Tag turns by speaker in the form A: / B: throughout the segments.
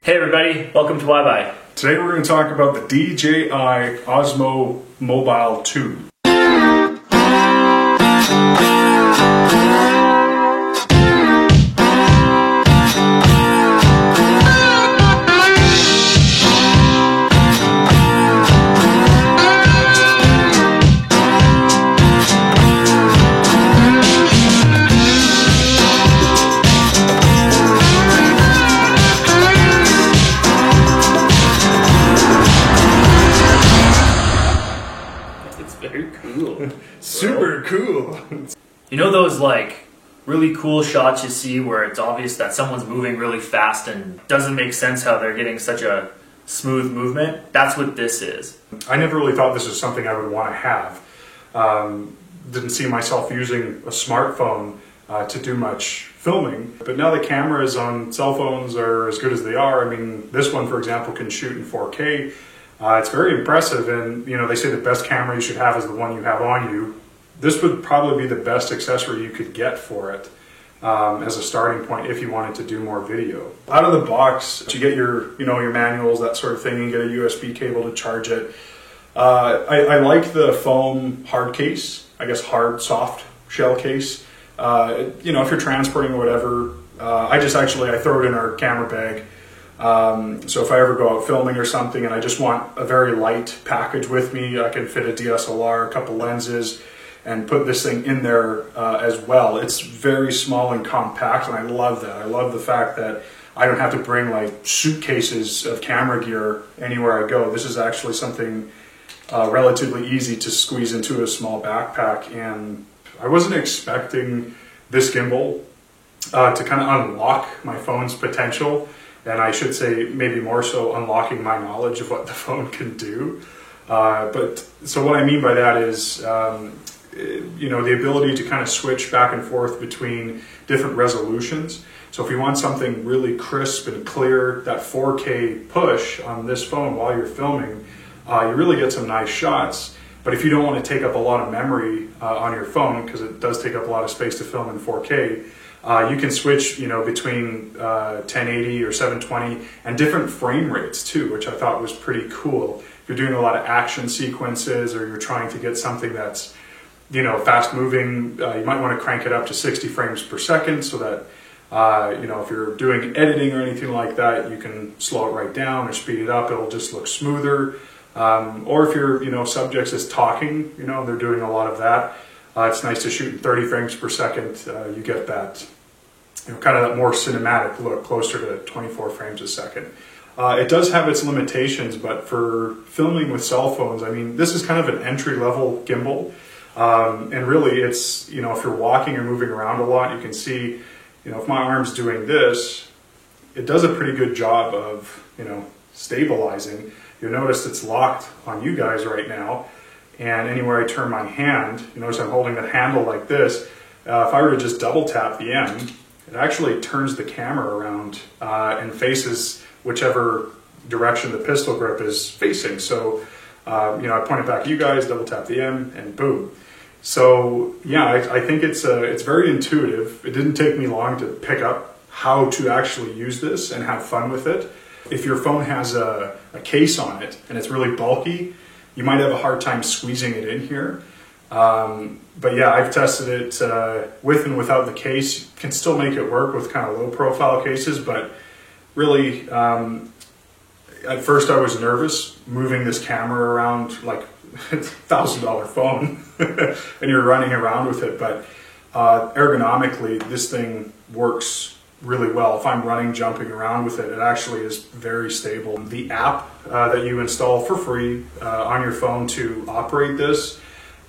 A: Hey everybody, welcome to Why.
B: Today we're going to talk about the DJI Osmo Mobile 2.
A: Very cool.
B: Super cool.
A: You know those like really cool shots you see where it's obvious that someone's moving really fast and doesn't make sense how they're getting such a smooth movement? That's what this is.
B: I never really thought this was something I would want to have. Didn't see myself using a smartphone to do much filming, but now the cameras on cell phones are as good as they are. I mean, this one, for example, can shoot in 4K. It's very impressive, and you know, they say the best camera you should have is the one you have on you. This would probably be the best accessory you could get for it as a starting point if you wanted to do more video. Out of the box, you get your manuals, that sort of thing, and get a USB cable to charge it. I like the foam hard case, I guess hard soft shell case. If you're transporting or whatever, I throw it in our camera bag. So if I ever go out filming or something and I just want a very light package with me, I can fit a DSLR, a couple lenses, and put this thing in there as well. It's very small and compact, and I love that. I love the fact that I don't have to bring like suitcases of camera gear anywhere I go. This is actually something relatively easy to squeeze into a small backpack, and I wasn't expecting this gimbal to kind of unlock my phone's potential. And I should say maybe more so unlocking my knowledge of what the phone can do. So what I mean by that is, the ability to kind of switch back and forth between different resolutions. So if you want something really crisp and clear, that 4K push on this phone while you're filming, you really get some nice shots. But if you don't want to take up a lot of memory on your phone, because it does take up a lot of space to film in 4K, you can switch, between 1080 or 720 and different frame rates too, which I thought was pretty cool. If you're doing a lot of action sequences or you're trying to get something that's, fast moving, you might want to crank it up to 60 frames per second so that, if you're doing editing or anything like that, you can slow it right down or speed it up. It'll just look smoother. Or if your, subjects is talking, they're doing a lot of that. It's nice to shoot in 30 frames per second. You get that, kind of that more cinematic look, closer to 24 frames a second. It does have its limitations, but for filming with cell phones, I mean, this is kind of an entry-level gimbal. And really, it's, if you're walking or moving around a lot, you can see, if my arm's doing this, it does a pretty good job of, stabilizing. You'll notice it's locked on you guys right now. And anywhere I turn my hand, you notice I'm holding the handle like this. If I were to just double tap the end, it actually turns the camera around and faces whichever direction the pistol grip is facing. So, I point it back at you guys, double tap the M, and boom. So, yeah, I think it's very intuitive. It didn't take me long to pick up how to actually use this and have fun with it. If your phone has a case on it and it's really bulky, you might have a hard time squeezing it in here. But yeah, I've tested it with and without the case. You can still make it work with kind of low profile cases, but really, at first I was nervous moving this camera around like a $1,000 phone and you're running around with it. But ergonomically, this thing works really well. If I'm running, jumping around with it, it actually is very stable. The app that you install for free on your phone to operate this,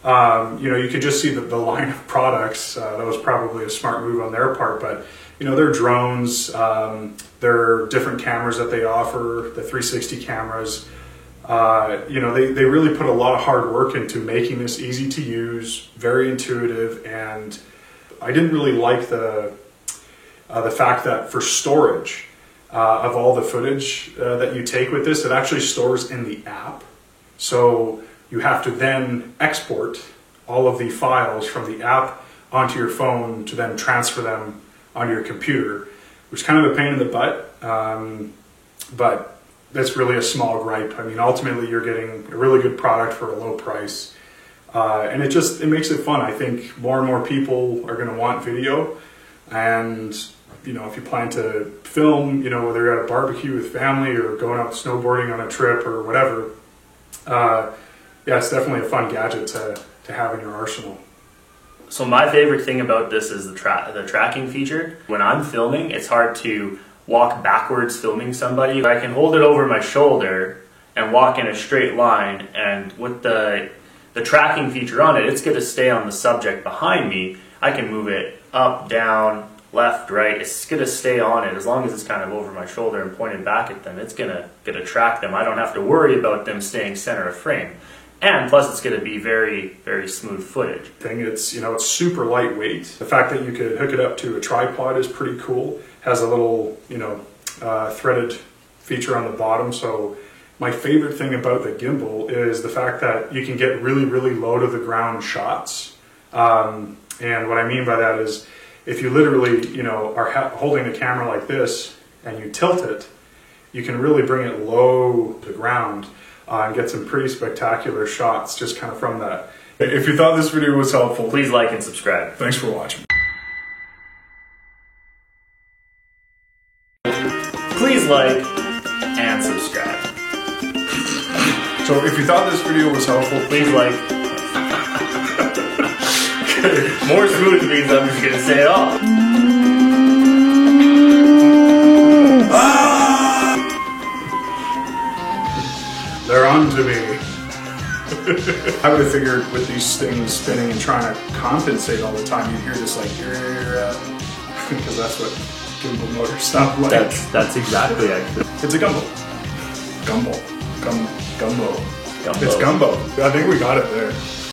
B: you could just see the line of products. That was probably a smart move on their part, but they're drones, they're different cameras that they offer, the 360 cameras. They really put a lot of hard work into making this easy to use, very intuitive, and I didn't really like the fact that for storage of all the footage that you take with this, it actually stores in the app. So you have to then export all of the files from the app onto your phone to then transfer them onto your computer, which is kind of a pain in the butt. but that's really a small gripe. I mean, ultimately you're getting a really good product for a low price. And it makes it fun. I think more and more people are going to want video, and you know, if you plan to film, you know, whether you're at a barbecue with family or going out snowboarding on a trip or whatever, yeah, it's definitely a fun gadget to have in your arsenal.
A: So my favorite thing about this is the tracking feature. When I'm filming, it's hard to walk backwards filming somebody. I can hold it over my shoulder and walk in a straight line, and with the tracking feature on it, it's going to stay on the subject behind me. I can move it up, down, left, right. It's going to stay on it as long as it's kind of over my shoulder and pointed back at them. It's going to track them. I don't have to worry about them staying center of frame. And plus, it's going to be very, very smooth footage.
B: It's, you know, it's super lightweight. The fact that you could hook it up to a tripod is pretty cool. Has a little, you know, threaded feature on the bottom. So my favorite thing about the gimbal is the fact that you can get really, really low to the ground shots. And what I mean by that is, if you literally, you know, are holding the camera like this and you tilt it, you can really bring it low to the ground and get some pretty spectacular shots just kind of from that. If you thought this video was helpful,
A: please like and subscribe.
B: Thanks for watching.
A: Please like and subscribe.
B: So if you thought this video was helpful,
A: please like. More smooth means I'm just gonna say it all.
B: They're on to me. I would have figured with these things spinning and trying to compensate all the time, you'd hear this like, because that's what gimbal motors sound like.
A: That's exactly actually.
B: It's a gumbo. Gumbo. Gumbo.
A: Gumbo.
B: It's gumbo. I think we got it there.